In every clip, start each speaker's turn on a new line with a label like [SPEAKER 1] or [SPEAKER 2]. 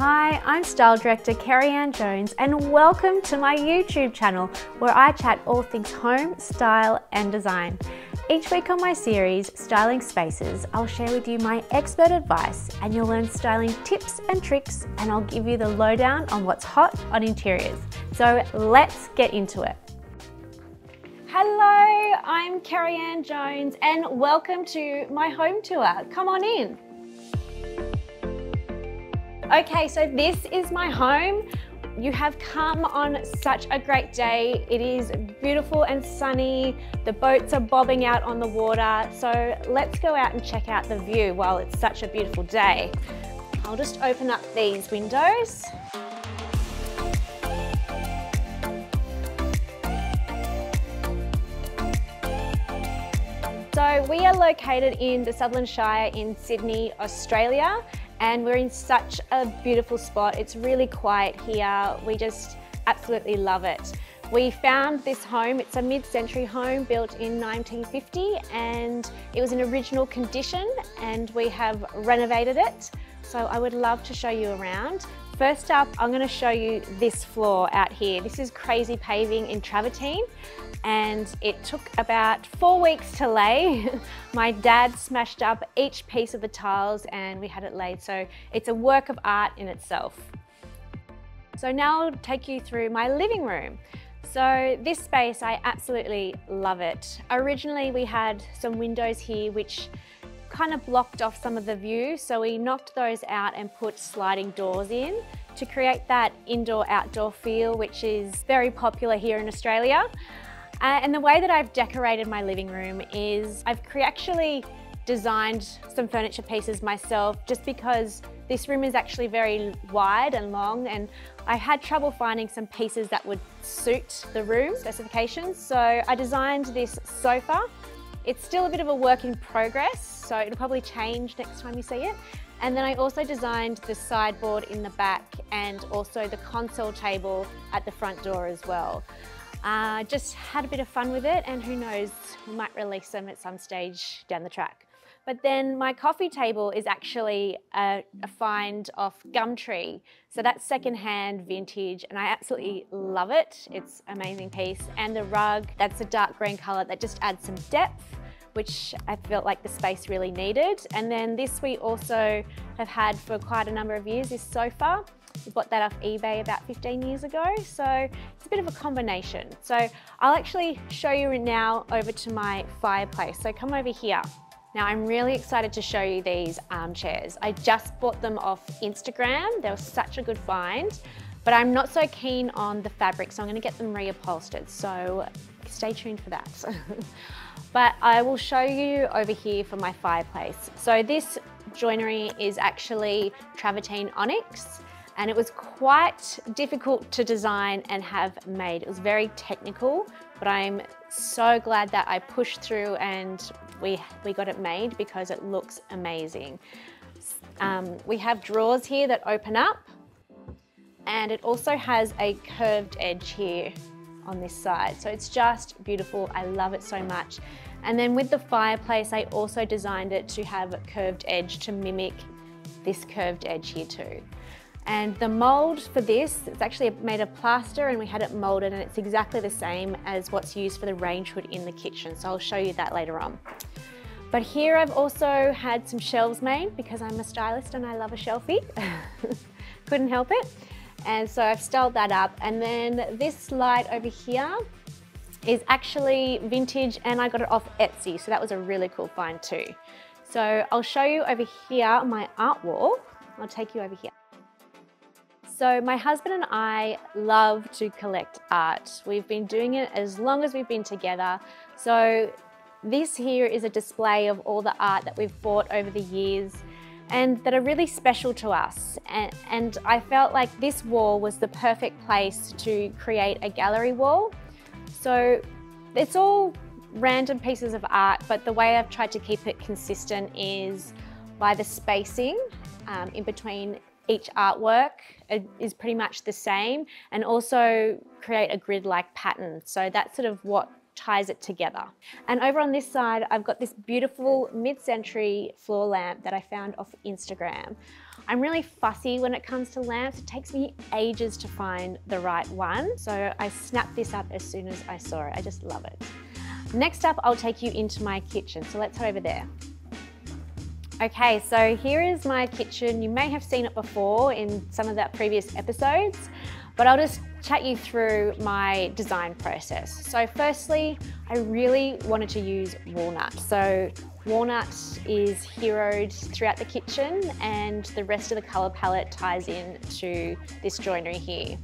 [SPEAKER 1] Hi, I'm Style Director Kerry-Ann Jones and welcome to my YouTube channel where I chat all things home, style and design. Each week on my series, Styling Spaces, I'll share with you my expert advice and you'll learn styling tips and tricks and I'll give you the lowdown on what's hot on interiors. So let's get into it. Hello, I'm Kerry-Ann Jones and welcome to my home tour. Come on in. Okay, so this is my home. You have come on such a great day. It is beautiful and sunny. The boats are bobbing out on the water. So let's go out and check out the view while it's such a beautiful day. I'll just open up these windows. So we are located in the Sutherland Shire in Sydney, Australia. And we're in such a beautiful spot. It's really quiet here. We just absolutely love it. We found this home. It's a mid-century home built in 1950 and it was in original condition and we have renovated it. So I would love to show you around. First up, I'm going to show you this floor out here. This is crazy paving in travertine and it took about 4 weeks to lay. My dad smashed up each piece of the tiles and we had it laid. So it's a work of art in itself. So now I'll take you through my living room. So this space, I absolutely love it. Originally we had some windows here which kind of blocked off some of the view, so we knocked those out and put sliding doors in to create that indoor-outdoor feel, which is very popular here in Australia. And the way that I've decorated my living room is I've actually designed some furniture pieces myself just because this room is actually very wide and long and I had trouble finding some pieces that would suit the room specifications. So I designed this sofa. It's still a bit of a work in progress, so it'll probably change next time you see it. And then I also designed the sideboard in the back and also the console table at the front door as well. Just had a bit of fun with it and who knows, we might release them at some stage down the track. But then my coffee table is actually a find off Gumtree. So that's secondhand vintage and I absolutely love it. It's an amazing piece. And the rug, that's a dark green color that just adds some depth, which I felt like the space really needed. And then this we also have had for quite a number of years, this sofa. We bought that off eBay about 15 years ago. So it's a bit of a combination. So I'll actually show you now over to my fireplace. So come over here. Now I'm really excited to show you these armchairs. I just bought them off Instagram. They were such a good find, but I'm not so keen on the fabric, so I'm gonna get them reupholstered. So stay tuned for that. But I will show you over here for my fireplace. So this joinery is actually travertine onyx and it was quite difficult to design and have made. It was very technical, but I'm so glad that I pushed through and we got it made because it looks amazing. We have drawers here that open up and it also has a curved edge here on this side. So it's just beautiful. I love it so much. And then with the fireplace, I also designed it to have a curved edge to mimic this curved edge here too. And the mold for this, it's actually made of plaster and we had it molded and it's exactly the same as what's used for the range hood in the kitchen. So I'll show you that later on. But here I've also had some shelves made because I'm a stylist and I love a shelfie. Couldn't help it. And so I've styled that up. And then this light over here is actually vintage and I got it off Etsy. So that was a really cool find too. So I'll show you over here my art wall. I'll take you over here. So my husband and I love to collect art. We've been doing it as long as we've been together. So this here is a display of all the art that we've bought over the years and that are really special to us. And I felt like this wall was the perfect place to create a gallery wall. So it's all random pieces of art, but the way I've tried to keep it consistent is by the spacing in between each artwork is pretty much the same and also create a grid-like pattern. So that's sort of what ties it together. And over on this side, I've got this beautiful mid-century floor lamp that I found off Instagram. I'm really fussy when it comes to lamps. It takes me ages to find the right one. So I snapped this up as soon as I saw it. I just love it. Next up, I'll take you into my kitchen. So let's head over there. Okay, so here is my kitchen. You may have seen it before in some of the previous episodes, but I'll just chat you through my design process. So firstly, I really wanted to use walnut. So walnut is heroed throughout the kitchen, and the rest of the color palette ties in to this joinery here.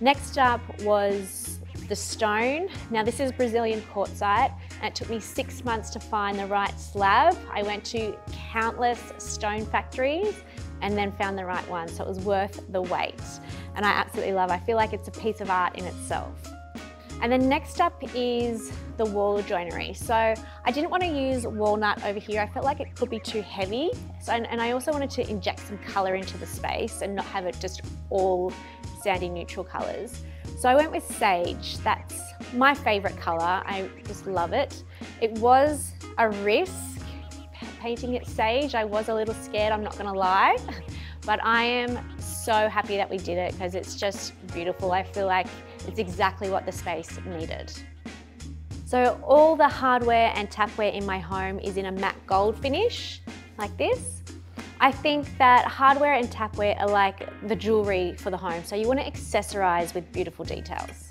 [SPEAKER 1] Next up was the stone. Now this is Brazilian quartzite, and it took me 6 months to find the right slab. I went to countless stone factories and then found the right one, so it was worth the wait. And I absolutely love it. I feel like it's a piece of art in itself. And then next up is the wall joinery. So I didn't want to use walnut over here. I felt like it could be too heavy. And I also wanted to inject some color into the space and not have it just all sandy neutral colors. So I went with sage. That's my favorite color. I just love it. It was a risk painting it sage. I was a little scared, I'm not gonna lie, but I am so happy that we did it because it's just beautiful. I feel like it's exactly what the space needed. So all the hardware and tapware in my home is in a matte gold finish, like this. I think that hardware and tapware are like the jewelry for the home, so you want to accessorize with beautiful details.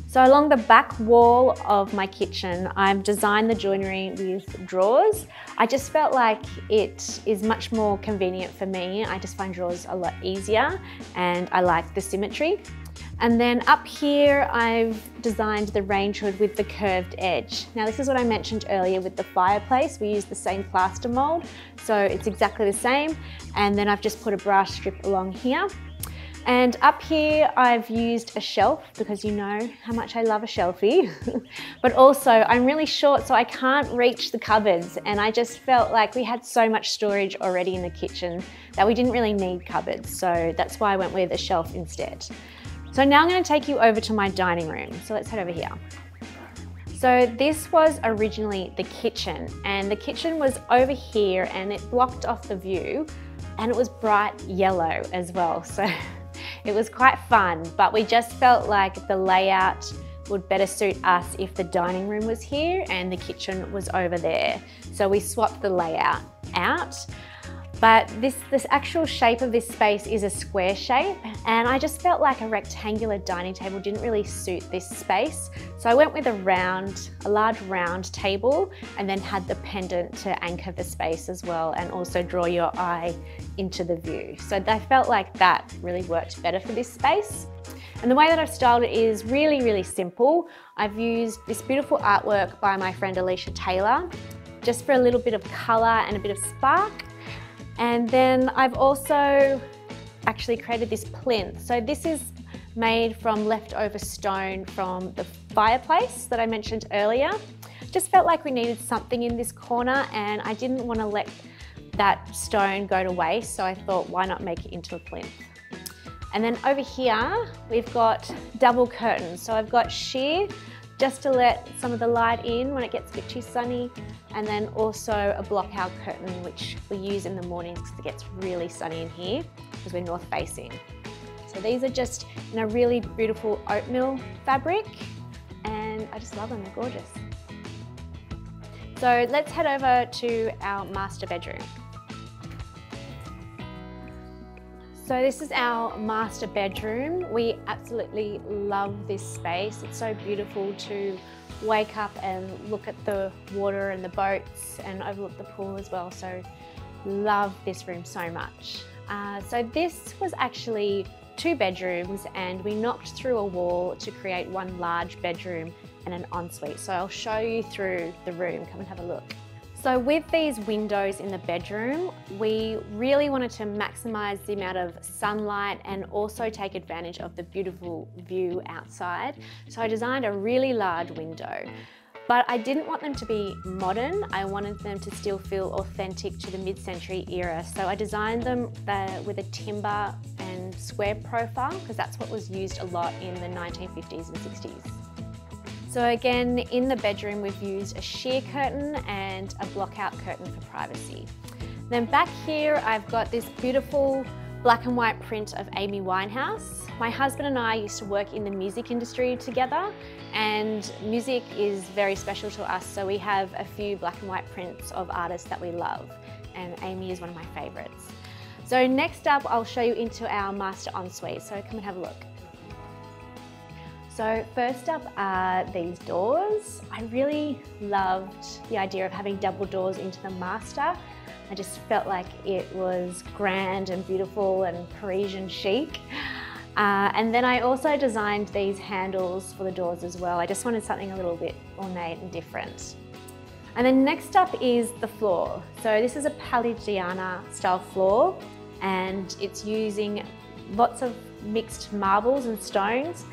[SPEAKER 1] So along the back wall of my kitchen, I've designed the joinery with drawers. I just felt like it is much more convenient for me. I just find drawers a lot easier and I like the symmetry. And then up here, I've designed the range hood with the curved edge. Now this is what I mentioned earlier with the fireplace. We use the same plaster mold, so it's exactly the same. And then I've just put a brass strip along here. And up here, I've used a shelf because you know how much I love a shelfie. But also I'm really short, so I can't reach the cupboards. And I just felt like we had so much storage already in the kitchen that we didn't really need cupboards. So that's why I went with a shelf instead. So now I'm going to take you over to my dining room. So let's head over here. So this was originally the kitchen, and the kitchen was over here and it blocked off the view, and it was bright yellow as well. So it was quite fun, but we just felt like the layout would better suit us if the dining room was here and the kitchen was over there. So we swapped the layout out. But this actual shape of this space is a square shape, and I just felt like a rectangular dining table didn't really suit this space. So I went with a large round table, and then had the pendant to anchor the space as well and also draw your eye into the view. So I felt like that really worked better for this space. And the way that I've styled it is really, really simple. I've used this beautiful artwork by my friend Alicia Taylor, just for a little bit of color and a bit of spark. And then I've also actually created this plinth. So this is made from leftover stone from the fireplace that I mentioned earlier. Just felt like we needed something in this corner, and I didn't want to let that stone go to waste, so I thought, why not make it into a plinth? And then over here, we've got double curtains. So I've got sheer, just to let some of the light in when it gets a bit too sunny, and then also a block-out curtain which we use in the mornings because it gets really sunny in here because we're north facing. So these are just in a really beautiful oatmeal fabric, and I just love them, they're gorgeous. So let's head over to our master bedroom. So this is our master bedroom. We absolutely love this space. It's so beautiful to wake up and look at the water and the boats and overlook the pool as well. So love this room so much. So this was actually 2 bedrooms, and we knocked through a wall to create one large bedroom and an ensuite. So I'll show you through the room. Come and have a look. So with these windows in the bedroom, we really wanted to maximize the amount of sunlight and also take advantage of the beautiful view outside. So I designed a really large window, but I didn't want them to be modern. I wanted them to still feel authentic to the mid-century era. So I designed them with a timber and square profile, because that's what was used a lot in the 1950s and 60s. So again, in the bedroom, we've used a sheer curtain and a block-out curtain for privacy. Then back here, I've got this beautiful black and white print of Amy Winehouse. My husband and I used to work in the music industry together, and music is very special to us, so we have a few black and white prints of artists that we love, and Amy is one of my favorites. So next up, I'll show you into our master ensuite, so come and have a look. So first up are these doors. I really loved the idea of having double doors into the master. I just felt like it was grand and beautiful and Parisian chic. And then I also designed these handles for the doors as well. I just wanted something a little bit ornate and different. And then next up is the floor. So this is a Palladiana style floor, and it's using lots of mixed marbles and stones.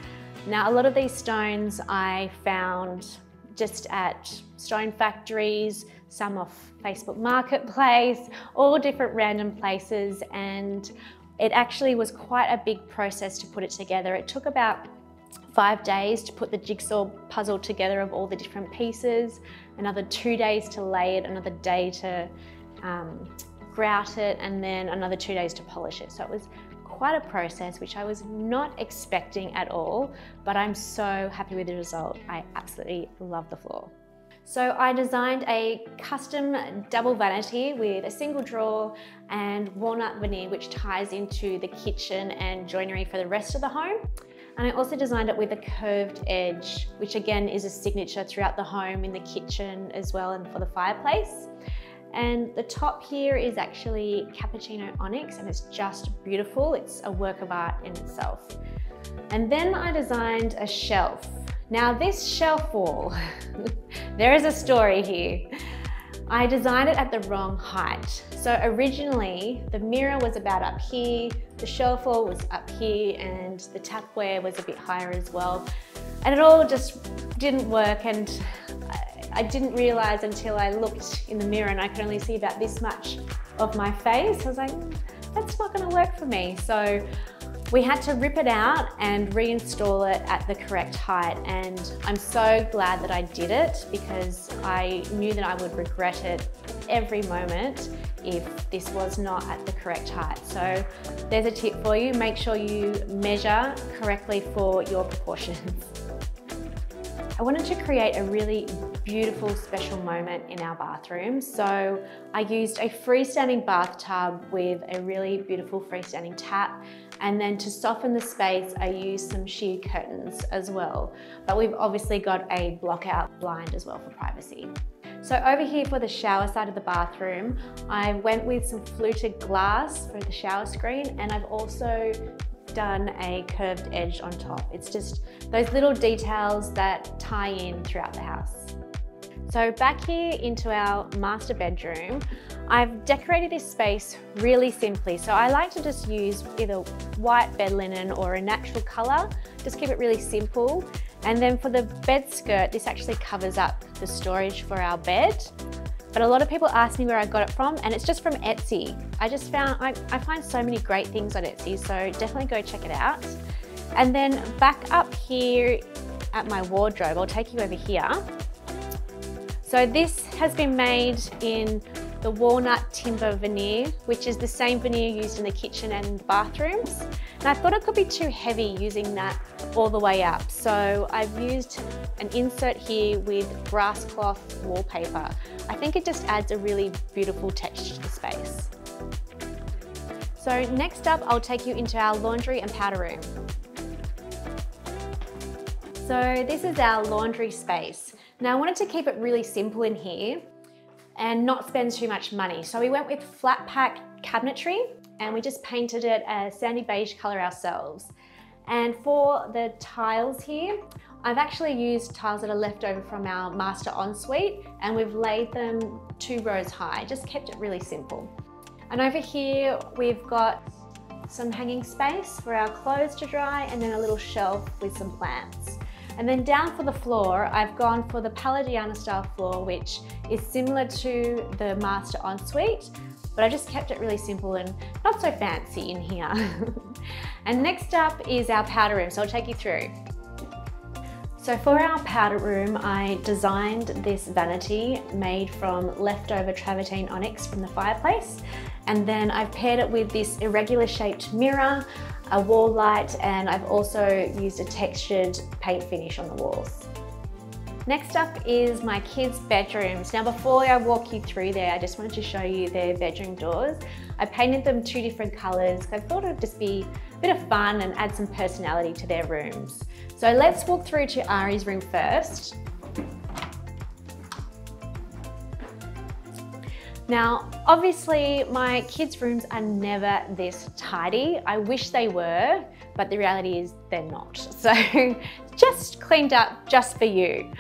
[SPEAKER 1] Now, a lot of these stones I found just at stone factories, some off Facebook Marketplace, all different random places, and it actually was quite a big process to put it together. It took about 5 days to put the jigsaw puzzle together of all the different pieces, another 2 days to lay it, another day to grout it, and then another 2 days to polish it. So it was quite a process, which I was not expecting at all, but I'm so happy with the result. I absolutely love the floor. So I designed a custom double vanity with a single drawer and walnut veneer, which ties into the kitchen and joinery for the rest of the home. And I also designed it with a curved edge, which again is a signature throughout the home, in the kitchen as well, and for the fireplace. And the top here is actually cappuccino onyx, and it's just beautiful. It's a work of art in itself. And then I designed a shelf. Now this shelf wall, there is a story here. I designed it at the wrong height. So originally the mirror was about up here, the shelf wall was up here, and the tapware was a bit higher as well. And it all just didn't work, and I didn't realize until I looked in the mirror and I could only see about this much of my face. I was like, that's not gonna work for me. So we had to rip it out and reinstall it at the correct height. And I'm so glad that I did it, because I knew that I would regret it every moment if this was not at the correct height. So there's a tip for you. Make sure you measure correctly for your proportions. I wanted to create a really beautiful, special moment in our bathroom. So I used a freestanding bathtub with a really beautiful freestanding tap. And then to soften the space, I used some sheer curtains as well. But we've obviously got a block-out blind as well for privacy. So over here for the shower side of the bathroom, I went with some fluted glass for the shower screen, and I've also done a curved edge on top. It's just those little details that tie in throughout the house. So back here into our master bedroom, I've decorated this space really simply. So I like to just use either white bed linen or a natural color, just keep it really simple. And then for the bed skirt, this actually covers up the storage for our bed. But a lot of people ask me where I got it from, and it's just from Etsy. I find so many great things on Etsy, so definitely go check it out. And then back up here at my wardrobe, I'll take you over here. So this has been made in the walnut timber veneer, which is the same veneer used in the kitchen and bathrooms. And I thought it could be too heavy using that all the way up. So I've used an insert here with grass cloth wallpaper. I think it just adds a really beautiful texture to the space. So next up, I'll take you into our laundry and powder room. So this is our laundry space. Now I wanted to keep it really simple in here and not spend too much money. So we went with flat pack cabinetry, and we just painted it a sandy beige color ourselves. And for the tiles here, I've actually used tiles that are left over from our master ensuite, and we've laid them 2 rows high, just kept it really simple. And over here, we've got some hanging space for our clothes to dry, and then a little shelf with some plants. And then down for the floor, I've gone for the Palladiana style floor, which is similar to the master ensuite, but I just kept it really simple and not so fancy in here. And next up is our powder room, so I'll take you through. So for our powder room, I designed this vanity made from leftover travertine onyx from the fireplace. And then I've paired it with this irregular shaped mirror, a wall light, and I've also used a textured paint finish on the walls. Next up is my kids' bedrooms. Now before I walk you through there, I just wanted to show you their bedroom doors. I painted them 2 different colours because I thought it would just be a bit of fun and add some personality to their rooms. So let's walk through to Ari's room first. Now, obviously my kids' rooms are never this tidy. I wish they were, but the reality is they're not. So just cleaned up just for you.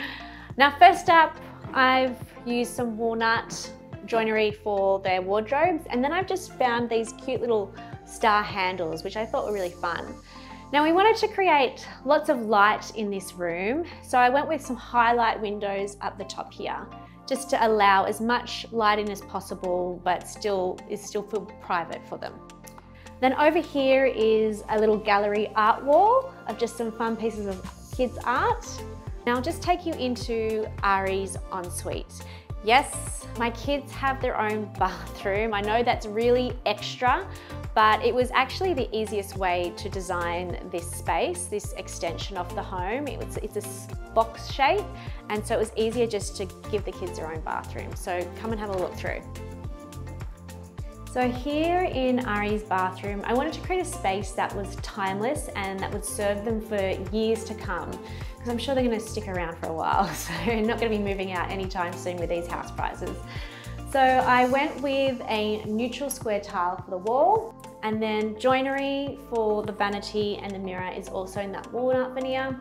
[SPEAKER 1] Now, first up, I've used some walnut joinery for their wardrobes, and then I've just found these cute little star handles, which I thought were really fun. Now we wanted to create lots of light in this room, so I went with some highlight windows up the top here, just to allow as much light in as possible, but still feel private for them. Then over here is a little gallery art wall of just some fun pieces of kids' art. Now I'll just take you into Ari's ensuite. Yes, my kids have their own bathroom. I know that's really extra, but it was actually the easiest way to design this space, this extension of the home. It's a box shape, and so it was easier just to give the kids their own bathroom. So come and have a look through. So here in Ari's bathroom, I wanted to create a space that was timeless and that would serve them for years to come, because I'm sure they're going to stick around for a while, so not going to be moving out anytime soon with these house prices. So I went with a neutral square tile for the wall, and then joinery for the vanity and the mirror is also in that walnut veneer,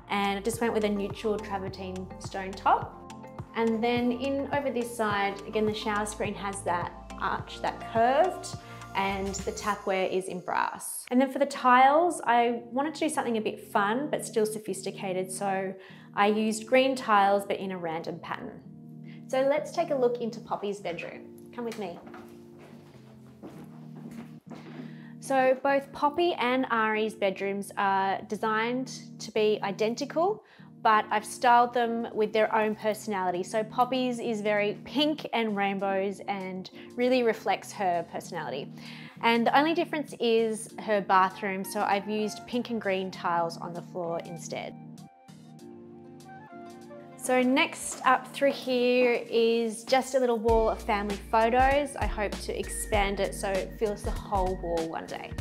[SPEAKER 1] and I just went with a neutral travertine stone top. And then in over this side, again, the shower screen has that arch, that curved, and the tapware is in brass. And then for the tiles, I wanted to do something a bit fun but still sophisticated, so I used green tiles but in a random pattern. So let's take a look into Poppy's bedroom. Come with me. So both Poppy and Ari's bedrooms are designed to be identical, but I've styled them with their own personality. So Poppy's is very pink and rainbows and really reflects her personality. And the only difference is her bathroom, so I've used pink and green tiles on the floor instead. So next up through here is just a little wall of family photos. I hope to expand it so it fills the whole wall one day.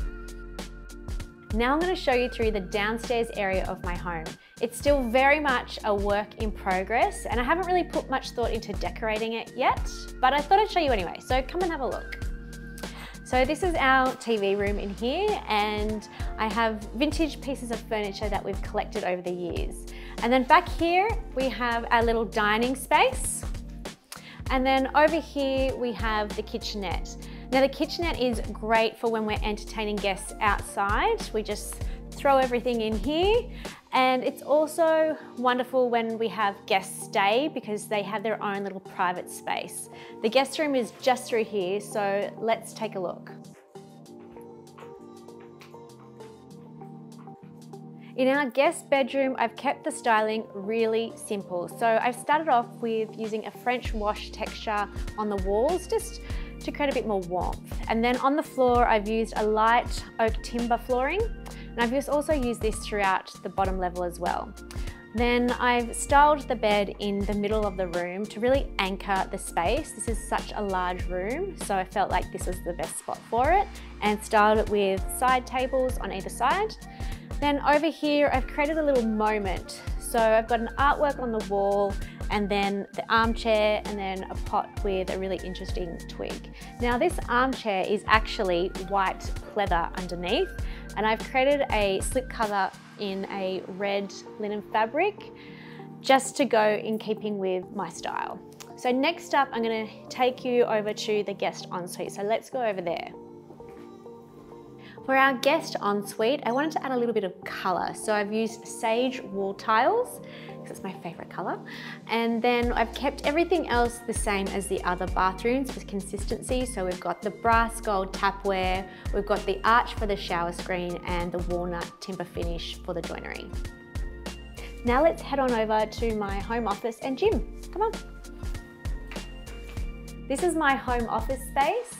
[SPEAKER 1] Now I'm going to show you through the downstairs area of my home. It's still very much a work in progress, and I haven't really put much thought into decorating it yet, but I thought I'd show you anyway, so come and have a look. So this is our TV room in here, and I have vintage pieces of furniture that we've collected over the years. And then back here, we have our little dining space. And then over here, we have the kitchenette. Now the kitchenette is great for when we're entertaining guests outside. We just throw everything in here. And it's also wonderful when we have guests stay because they have their own little private space. The guest room is just through here, so let's take a look. In our guest bedroom, I've kept the styling really simple. So I've started off with using a French wash texture on the walls, just to create a bit more warmth. And then on the floor, I've used a light oak timber flooring. And I've also used this throughout the bottom level as well. Then I've styled the bed in the middle of the room to really anchor the space. This is such a large room, so I felt like this was the best spot for it, and styled it with side tables on either side. Then over here, I've created a little moment. So I've got an artwork on the wall, and then the armchair, and then a pot with a really interesting twig. Now this armchair is actually white pleather underneath, and I've created a slip cover in a red linen fabric just to go in keeping with my style. So next up, I'm going to take you over to the guest ensuite. So let's go over there. For our guest ensuite, I wanted to add a little bit of colour. So I've used sage wall tiles, because it's my favourite colour. And then I've kept everything else the same as the other bathrooms for consistency. So we've got the brass gold tapware, we've got the arch for the shower screen, and the walnut timber finish for the joinery. Now let's head on over to my home office and gym. Come on. This is my home office space.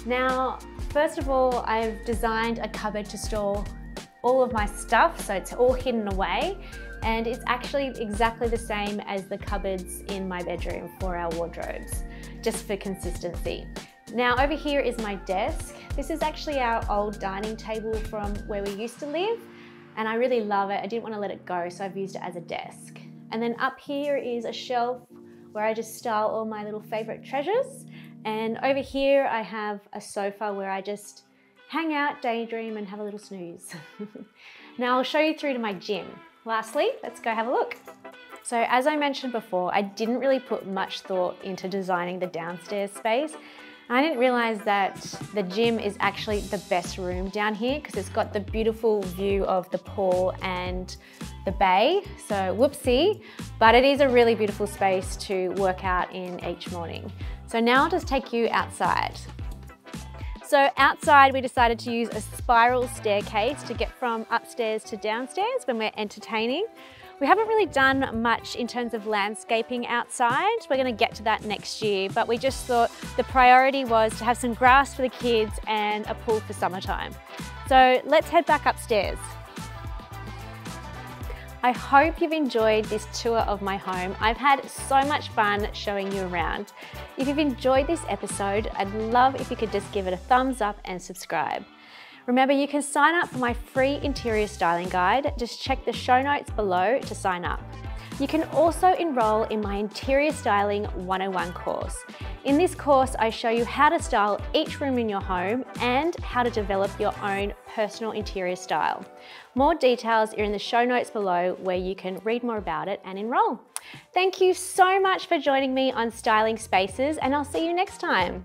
[SPEAKER 1] Now, first of all, I've designed a cupboard to store all of my stuff, so it's all hidden away, and it's actually exactly the same as the cupboards in my bedroom for our wardrobes, just for consistency. Now over here is my desk. This is actually our old dining table from where we used to live, and I really love it. I didn't want to let it go, so I've used it as a desk. And then up here is a shelf where I just style all my little favorite treasures. And over here I have a sofa where I just hang out, daydream, and have a little snooze. Now I'll show you through to my gym. Lastly, let's go have a look. So as I mentioned before, I didn't really put much thought into designing the downstairs space. I didn't realize that the gym is actually the best room down here because it's got the beautiful view of the pool and the bay, so whoopsie, but it is a really beautiful space to work out in each morning. So now I'll just take you outside. So outside we decided to use a spiral staircase to get from upstairs to downstairs when we're entertaining. We haven't really done much in terms of landscaping outside. We're going to get to that next year, but we just thought the priority was to have some grass for the kids and a pool for summertime. So let's head back upstairs. I hope you've enjoyed this tour of my home. I've had so much fun showing you around. If you've enjoyed this episode, I'd love if you could just give it a thumbs up and subscribe. Remember, you can sign up for my free interior styling guide. Just check the show notes below to sign up. You can also enroll in my Interior Styling 101 course. In this course, I show you how to style each room in your home and how to develop your own personal interior style. More details are in the show notes below where you can read more about it and enroll. Thank you so much for joining me on Styling Spaces, and I'll see you next time.